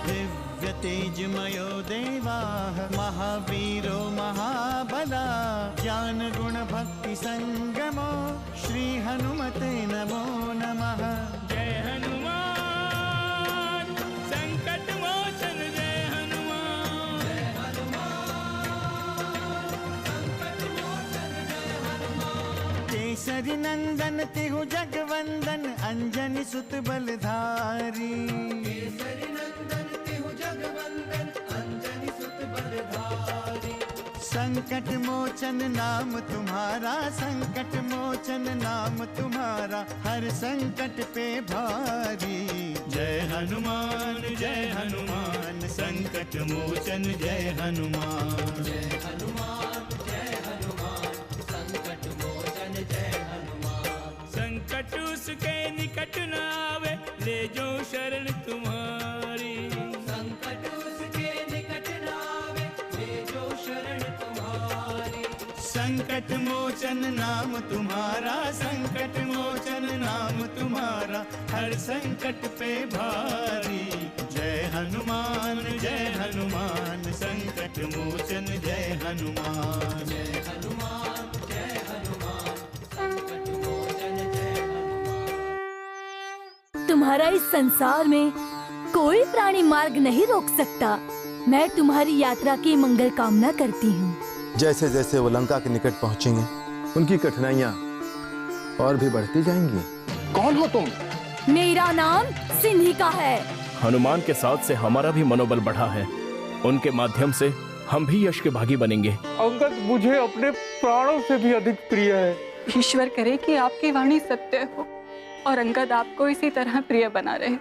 दिव्य तेजमयो देवाः महावीरो महाबला ज्ञान गुण भक्ति संगमो श्री हनुमते नमो नमः। जय हनुमान संकट मोचन जय हनुमान। जय हनुमान संकट मोचन जय हनुमान। केसरी नंदन तिहु जगवंदन अंजनी सुत बलधारी। केसरी नंदन तिहु जगवंदन अंजनी सुत बलधारी। संकट मोचन नाम तुम्हारा संकट मोचन नाम तुम्हारा हर संकट पे भारी। जय हनुमान संकट मोचन जय हनुमान। जय हनुमान संकट मोचन जय हनुमान। संकट उसके निकट न आवे ले जो शरण तुम्हारी। संकट उसके निकट न आवे ले जो शरण तुम्हारी। संकट मोचन नाम तुम्हारा संकट मोचन नाम तुम्हारा हर संकट पे भारी। जय हनुमान संकट मोचन जय हनुमान। जय हनुमान संकट मोचन जय हनुमान। तुम्हारा इस संसार में कोई प्राणी मार्ग नहीं रोक सकता। मैं तुम्हारी यात्रा की मंगल कामना करती हूँ। जैसे जैसे वो लंका के निकट पहुंचेंगे उनकी कठिनाइयां और भी बढ़ती जाएंगी। कौन हो तुम? मेरा नाम सिंहिका है। हनुमान के साथ से हमारा भी मनोबल बढ़ा है। उनके माध्यम से हम भी यश के भागी बनेंगे। अंगद मुझे अपने प्राणों से भी अधिक प्रिय है। ईश्वर करे कि आपकी वाणी सत्य हो और अंगद आपको इसी तरह प्रिय बना रहे।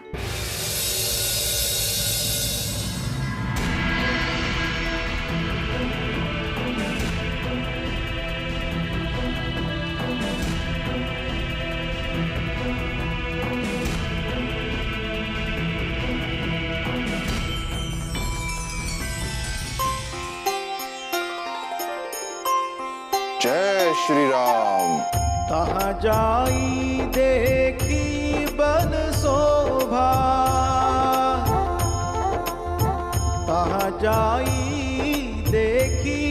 जय श्री राम। तहाँ जाई देखी बन शोभा। तहाँ जाई देखी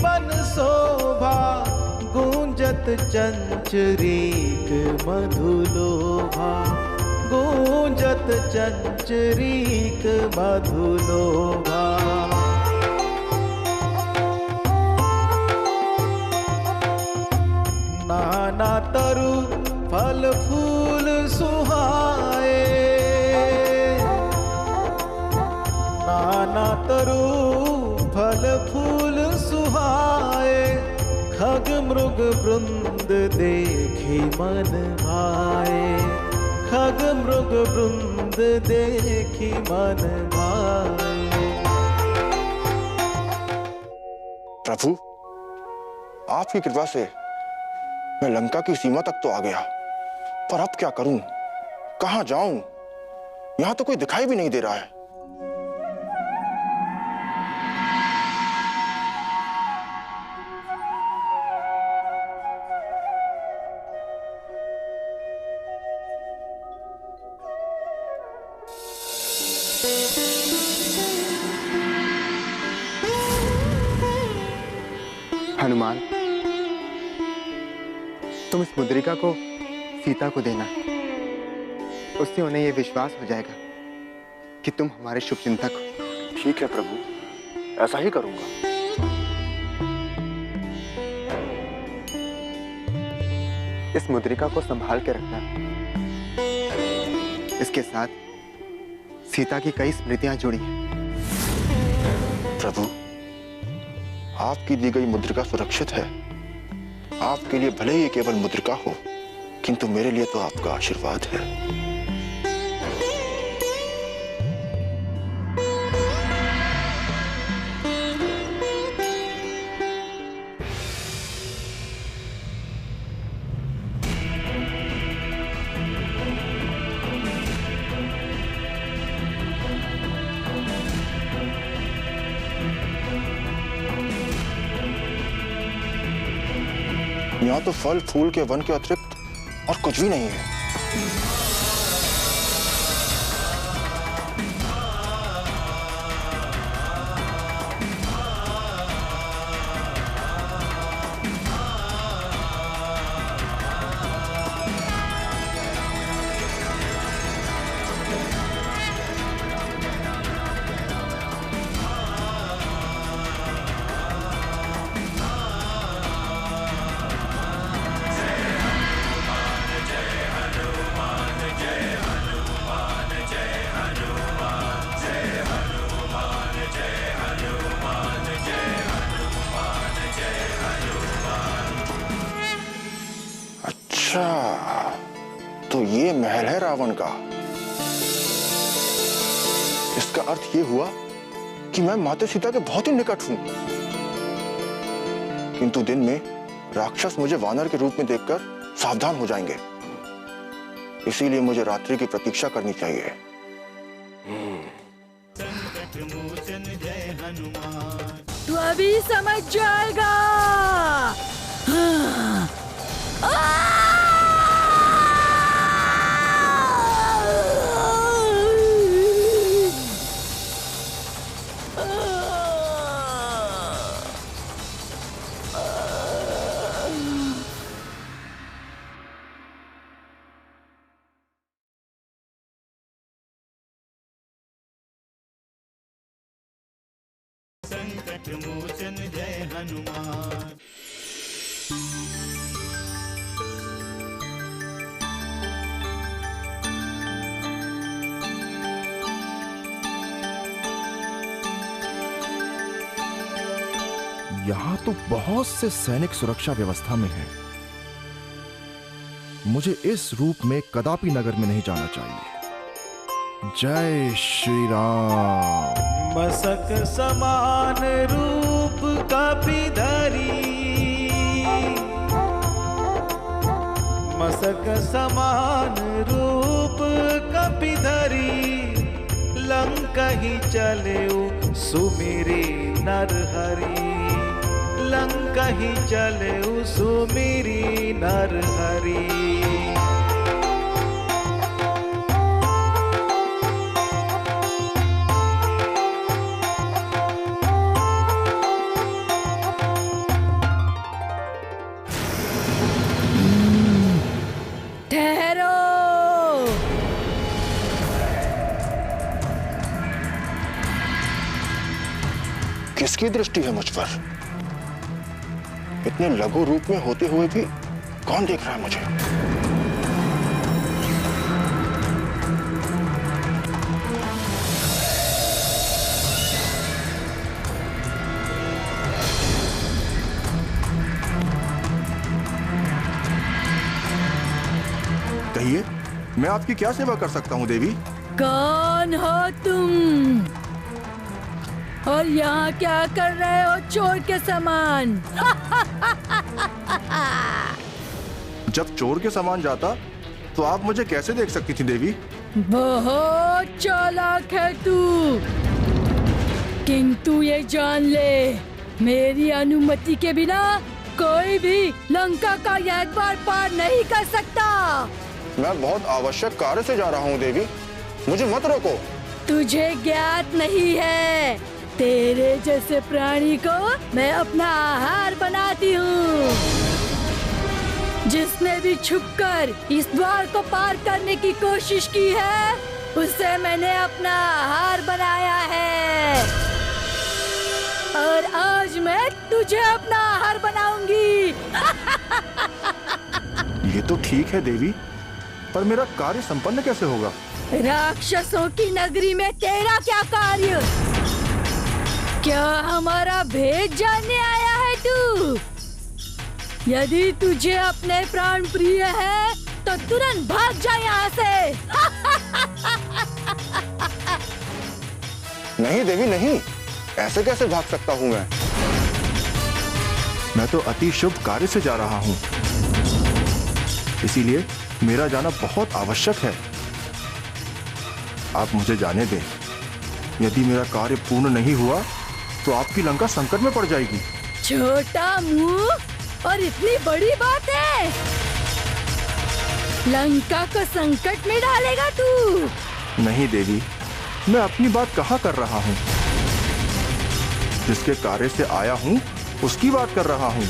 बन शोभा गूंजत चंचरीक मधुलोभा। गूंजत चंचरीक मधुलोभा। नाना तरु फल फूल सुहाए। नाना तरु फल फूल सुहाए खग मृग वृंद देखी मन भाए। खग मृग वृंद देखी मन भाए। प्रभु आपकी कृपा से मैं लंका की सीमा तक तो आ गया, पर अब क्या करूं? कहां जाऊं? यहां तो कोई दिखाई भी नहीं दे रहा है। हनुमान, तुम इस मुद्रिका को सीता को देना। उससे उन्हें यह विश्वास हो जाएगा कि तुम हमारे शुभचिंतक हो। ठीक है प्रभु, ऐसा ही करूंगा। इस मुद्रिका को संभाल के रखना। इसके साथ सीता की कई स्मृतियां जुड़ी हैं। प्रभु आपकी दी गई मुद्रिका सुरक्षित है। आपके लिए भले ही केवल मुद्रिका हो, किंतु मेरे लिए तो आपका आशीर्वाद है। यहाँ तो फल फूल के वन के अतिरिक्त और कुछ भी नहीं है। महल है रावण का। इसका अर्थ यह हुआ कि मैं माता सीता के बहुत ही निकट हूं। किंतु दिन में राक्षस मुझे वानर के रूप में देखकर सावधान हो जाएंगे, इसीलिए मुझे रात्रि की प्रतीक्षा करनी चाहिए। संकट मोचन जय हनुमान। तू अभी समझ जाएगा। संकट मोचन जय हनुमान। यहाँ तो बहुत से सैनिक सुरक्षा व्यवस्था में हैं। मुझे इस रूप में कदापि नगर में नहीं जाना चाहिए। जय श्री राम। मसक समान रूप कपिधरी, मसक समान रूप कपिधरी। लंका ही चलेऊ सुमिरी नरहरि, लंका ही चलेऊ सुमिरी नरहरि। किसकी दृष्टि है मुझ पर? इतने लघु रूप में होते हुए भी कौन देख रहा है मुझे? कहिए, मैं आपकी क्या सेवा कर सकता हूं देवी? कौन हो तुम और यहाँ क्या कर रहे हो चोर के समान? जब चोर के समान जाता तो आप मुझे कैसे देख सकती थी देवी? बहुत चालाक है तू, किंतु ये जान ले, मेरी अनुमति के बिना कोई भी लंका का यह द्वार पार नहीं कर सकता। मैं बहुत आवश्यक कार्य से जा रहा हूँ देवी, मुझे मत रोको। तुझे ज्ञात नहीं है, तेरे जैसे प्राणी को मैं अपना आहार बनाती हूँ। जिसने भी छुपकर इस द्वार को पार करने की कोशिश की है, उसे मैंने अपना आहार बनाया है, और आज मैं तुझे अपना आहार बनाऊंगी। ये तो ठीक है देवी, पर मेरा कार्य संपन्न कैसे होगा? राक्षसों की नगरी में तेरा क्या कार्य? क्या हमारा भेद जानने आया है तू? यदि तुझे अपने प्राण प्रिय है तो तुरंत भाग जा यहाँ से। नहीं देवी नहीं, ऐसे कैसे भाग सकता हूँ मैं तो अति शुभ कार्य से जा रहा हूँ, इसीलिए मेरा जाना बहुत आवश्यक है। आप मुझे जाने दें। यदि मेरा कार्य पूर्ण नहीं हुआ तो आपकी लंका संकट में पड़ जाएगी। छोटा मुंह और इतनी बड़ी बात है, लंका को संकट में डालेगा तू? नहीं देवी, मैं अपनी बात कहाँ कर रहा हूँ, जिसके कार्य से आया हूँ उसकी बात कर रहा हूँ।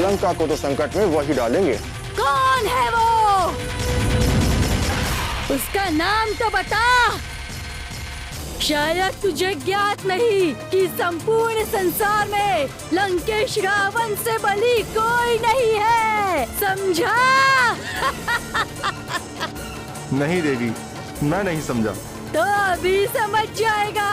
लंका को तो संकट में वही डालेंगे। कौन है वो? उसका नाम तो बता। शायद तुझे ज्ञात नहीं कि संपूर्ण संसार में लंकेश रावण से बली कोई नहीं है, समझा? नहीं देवी, मैं नहीं समझा। तो अभी समझ जाएगा।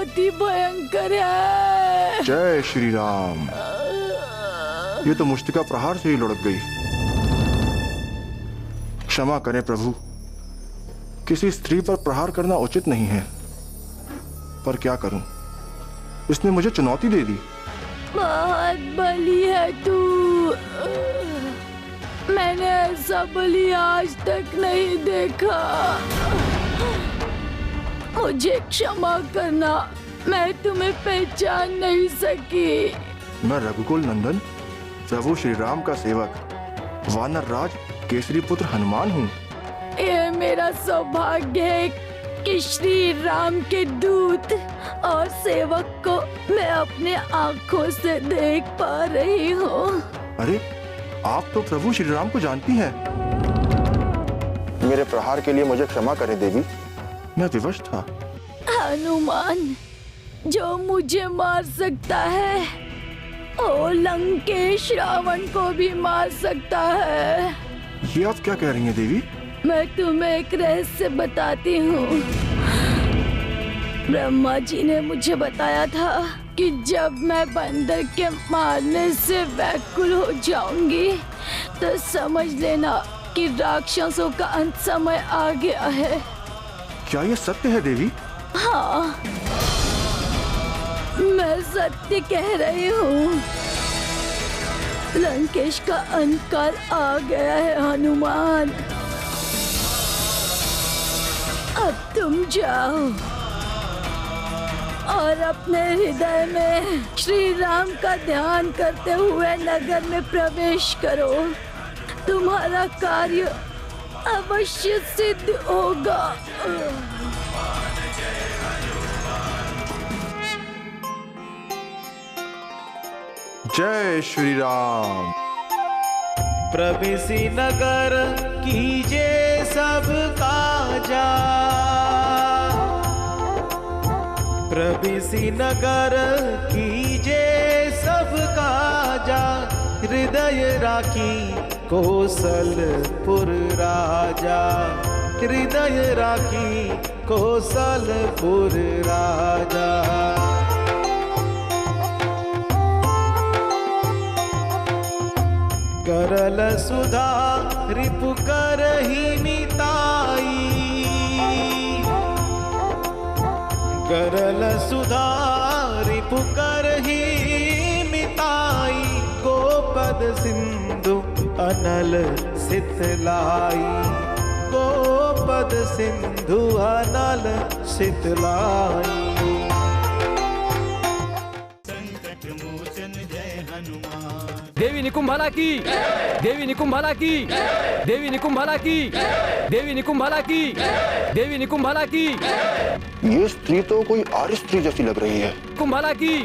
बहुत ही भयंकर है। जय श्री राम। ये तो मुष्टिका प्रहार से ही लुढ़क गई। क्षमा करें प्रभु, किसी स्त्री पर प्रहार करना उचित नहीं है, पर क्या करूं, इसने मुझे चुनौती दे दी। बहुत बली है तू। मैंने ऐसा बली आज तक नहीं देखा। मुझे क्षमा करना, मैं तुम्हें पहचान नहीं सकी। मैं रघुकुल नंदन प्रभु श्री राम का सेवक वानर राज केसरी पुत्र हनुमान हूँ। ये मेरा सौभाग्य है कि श्री राम के दूत और सेवक को मैं अपने आँखों से देख पा रही हूँ। अरे, आप तो प्रभु श्री राम को जानती हैं। मेरे प्रहार के लिए मुझे क्षमा करें देवी, मैं विवश था। हनुमान, जो मुझे मार सकता है वो लंकेश रावण को भी मार सकता है। ये आप क्या कह रही हैं देवी? मैं तुम्हें एक रहस्य बताती हूँ। ब्रह्मा जी ने मुझे बताया था कि जब मैं बंदर के मारने से व्याकुल हो जाऊंगी तो समझ लेना कि राक्षसों का अंत समय आ गया है। क्या ये सत्य है देवी? हाँ, मैं सत्य कह रही हूँ। लंकेश का अंतकाल आ गया है हनुमान। अब तुम जाओ और अपने हृदय में श्री राम का ध्यान करते हुए नगर में प्रवेश करो। तुम्हारा कार्य अवश्य सिद्ध होगा। जय श्री राम। प्रवेशी नगर कीजे सब काजा, प्रवेशी नगर कीजे सब काजा, हृदय राखी कौशलपुर राजा, हृदय राखी कौशलपुर राजा। करल सुधा रिपु करहि मिताई, करल सुधा रिपु करहि मिताई, गोपद सिंधु अनल शीतलाई, गोपद सिंधु अनल शीतलाई। संकट मोचन जय हनुमान। देवी निकुंभला की, देवी निकुंभला की, देवी निकुंभला की, देवी निकुंभला की, देवी निकुंभला की। ये स्त्री तो कोई आर्य स्त्री जैसी लग रही है। कुंभला की।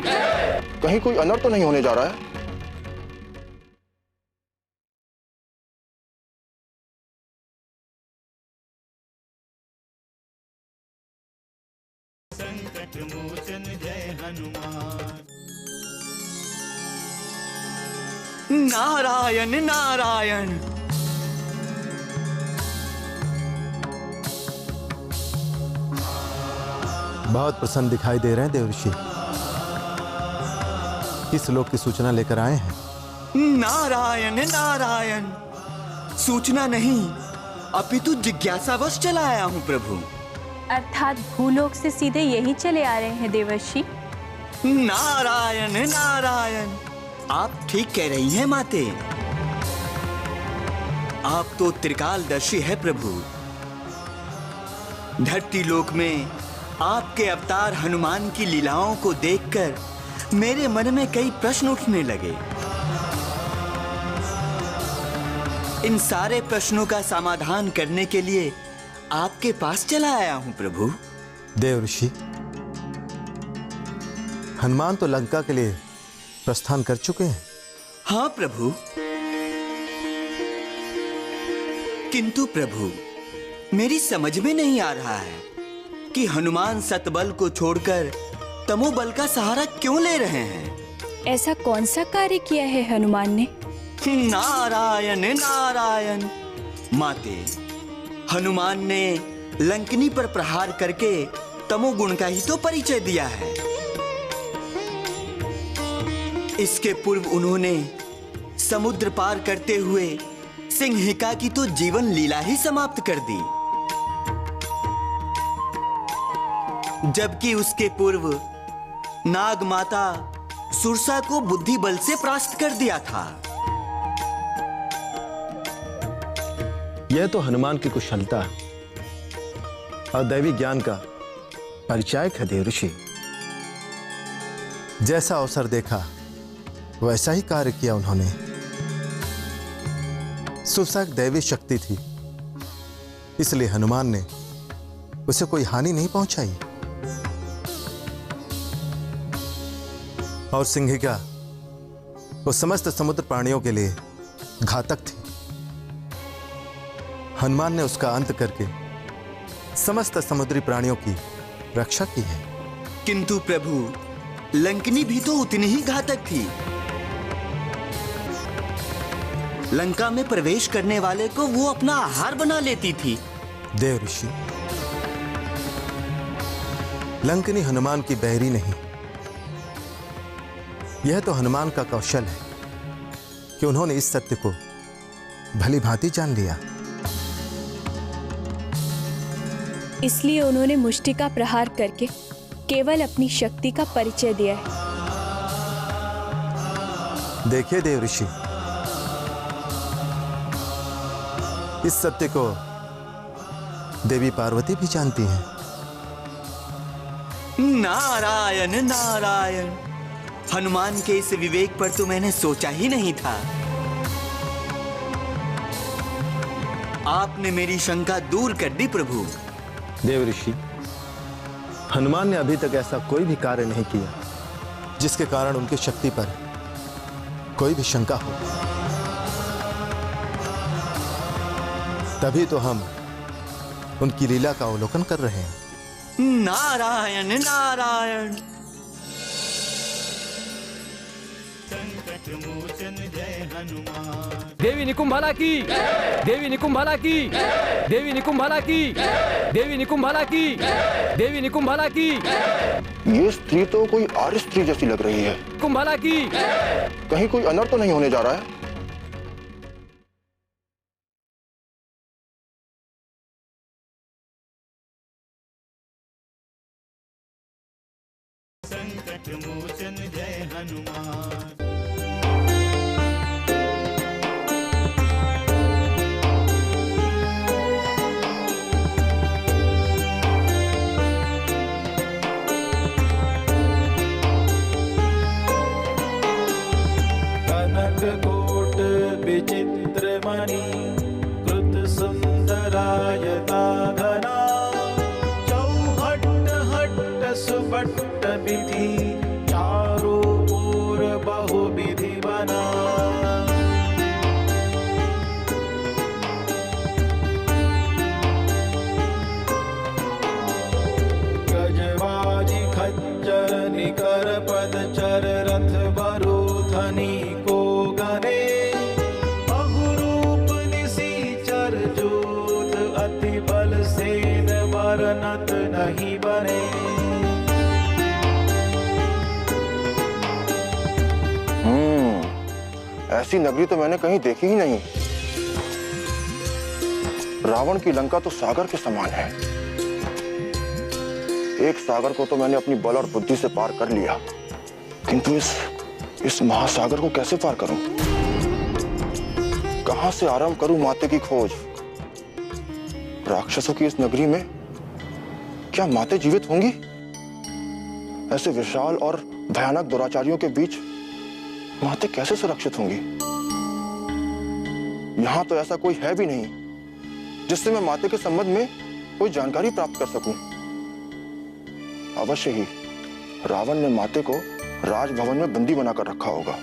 कहीं कोई अनर्थ तो नहीं होने जा रहा है? संकट मोचन जय हनुमान। नारायण नारायण। बहुत प्रसन्न दिखाई दे रहे हैं देवर्षि। किस लोक की सूचना लेकर आए हैं? नारायण नारायण। सूचना नहीं, अपितु जिज्ञासावश चला आया हूँ प्रभु। अर्थात भूलोक से सीधे यही चले आ रहे हैं देवर्षि। नारायण नारायण। आप ठीक कह रही हैं माते। आप तो त्रिकालदर्शी है प्रभु। धरती लोक में आपके अवतार हनुमान की लीलाओं को देखकर मेरे मन में कई प्रश्न उठने लगे। इन सारे प्रश्नों का समाधान करने के लिए आपके पास चला आया हूं प्रभु। देवर्षि, हनुमान तो लंका के लिए प्रस्थान कर चुके हैं। हाँ प्रभु, किंतु प्रभु मेरी समझ में नहीं आ रहा है कि हनुमान सतबल को छोड़कर तमोबल का सहारा क्यों ले रहे हैं। ऐसा कौन सा कार्य किया है हनुमान ने? नारायण नारायण। माते, हनुमान ने लंकनी पर प्रहार करके तमोगुण का ही तो परिचय दिया है। इसके पूर्व उन्होंने समुद्र पार करते हुए सिंहिका की तो जीवन लीला ही समाप्त कर दी, जबकि उसके पूर्व नाग माता सुरसा को बुद्धि बल से परास्त कर दिया था। यह तो हनुमान की कुशलता और दैवी ज्ञान का परिचायक है देवऋषि। जैसा अवसर देखा वैसा ही कार्य किया उन्होंने। सुरसा एक दैवी शक्ति थी, इसलिए हनुमान ने उसे कोई हानि नहीं पहुंचाई। और सिंहिका वो समस्त समुद्र प्राणियों के लिए घातक थी। हनुमान ने उसका अंत करके समस्त समुद्री प्राणियों की रक्षा की है। किंतु प्रभु, लंकिनी भी तो उतनी ही घातक थी। लंका में प्रवेश करने वाले को वो अपना आहार बना लेती थी। देवऋषि, लंकिनी हनुमान की बैरी नहीं। यह तो हनुमान का कौशल है कि उन्होंने इस सत्य को भली भांति जान लिया। इसलिए उन्होंने मुष्टि का प्रहार करके केवल अपनी शक्ति का परिचय दिया है। देखिए देवऋषि, इस सत्य को देवी पार्वती भी जानती हैं। नारायण नारायण, हनुमान के इस विवेक पर तो मैंने सोचा ही नहीं था। आपने मेरी शंका दूर कर दी प्रभु। देवऋषि, हनुमान ने अभी तक ऐसा कोई भी कार्य नहीं किया जिसके कारण उनकी शक्ति पर कोई भी शंका हो। तभी तो हम उनकी लीला का अवलोकन कर रहे हैं। नारायण नारायण। संकट मोचन जय हनुमान। देवी निकुंभला की, देवी निकुंभला की, देवी निकुंभला की, देवी निकुंभला की, देवी निकुंभला की। ये स्त्री तो कोई आर्य स्त्री जैसी लग रही है। कुंभला की। कहीं कोई अनर्थ तो नहीं होने जा रहा है? संकट मोचन जय हनुमान। कोट विचित्र मणि कृत सुंदराय घना चौहट हट सुबट विधि चारों ओर बहु विधि बना। गजबाजी खच्चर निकर पद चर रथ बरोधनी को गने बहुरूप निसीचर जोध अति बल सेन बरनत नहीं बने। ऐसी नगरी तो मैंने कहीं देखी ही नहीं। रावण की लंका तो सागर के समान है। एक सागर को तो मैंने अपनी बल और बुद्धि से पार कर लिया, किंतु इस महासागर को कैसे पार करूं? कहां से आरंभ करूं माते की खोज? राक्षसों की इस नगरी में क्या माते जीवित होंगी? ऐसे विशाल और भयानक दुराचारियों के बीच माते कैसे सुरक्षित होंगी? यहां तो ऐसा कोई है भी नहीं जिससे मैं माते के संबंध में कोई जानकारी प्राप्त कर सकूं। अवश्य ही रावण ने माते को राजभवन में बंदी बनाकर रखा होगा,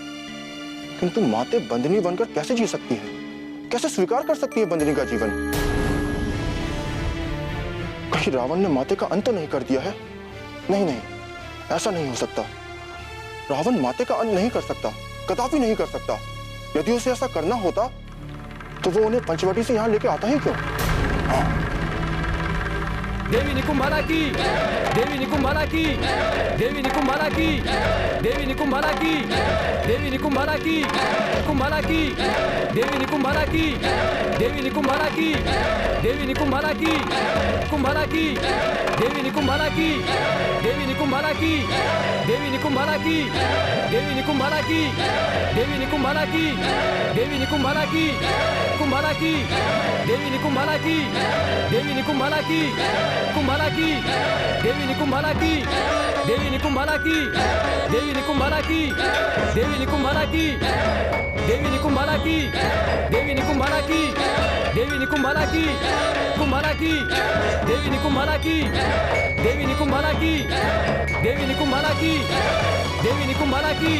किंतु माते बंदनी बनकर कैसे जी सकती है? कैसे स्वीकार कर सकती है बंदनी का जीवन? कहीं रावण ने माते का अंत तो नहीं कर दिया है? नहीं नहीं, ऐसा नहीं हो सकता। रावण माते का अंत नहीं कर सकता, कदापि नहीं कर सकता। यदि उसे ऐसा करना होता तो वो उन्हें पंचवटी से यहां लेके आता ही क्यों? हाँ, देवी निकुंभला की, देवी निकुंभला की, देवी निकुंभला की, देवी निकुंभला की, देवी निकुंभला की, कुंभला की, देवी निकुंभला की, देवी निकुंभला की, देवी निकुंभला की, कुंभला की, देवी निकुंभला की, देवी निकुंभला की, देवी निकुंभला की, देवी निकुंभला की, देवी निकुंभला की, देवी निकुंभला की, कुंभला की, देवी निकुंभला की, देवी निकुंभला की, कुंभला की, देवी निकुंभला की, देवी निकुंभला की, देवी निकुंभला की, देवी निकुंभला की, देवी निकुंभला की, देवी निकुंभला की, देवी निकुंभला की, कुंभला की, देवी निकुंभला की, देवी निकुंभला की, देवी निकुंभला की, देवी निकुंभला की,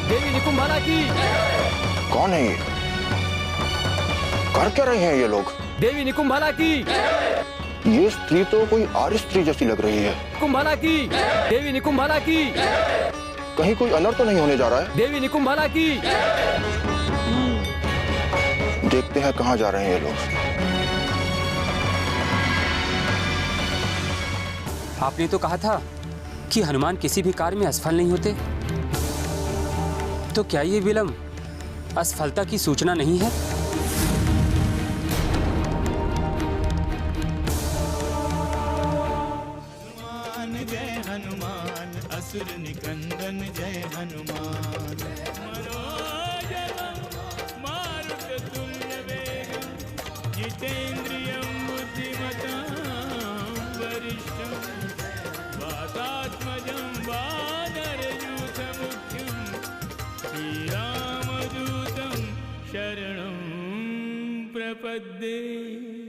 देवी निकुंभला की। कौन है ये? कर क्या रहे हैं ये लोग? देवी निकुंभला की। ये स्त्री तो कोई आर्य स्त्री जैसी लग रही है। कुंभला की, देवी निकुंभला की। कहीं कोई अनर्थ तो नहीं होने जा रहा है? देवी निकुंभला की। देखते हैं कहाँ जा रहे हैं ये लोग। आपने तो कहा था कि हनुमान किसी भी कार्य में असफल नहीं होते, तो क्या ये विलंब असफलता की सूचना नहीं है? हनुमान जय हनुमान, असुर निकंदन जय हनुमान। मनोजवं मारुततुल्यवेगं, जितेन्द्रियं बुद्धिमतां वरिष्ठं, वातात्मजं वानरयूथमुख्यं, श्रीरामदूतं शरणं प्रपद्ये।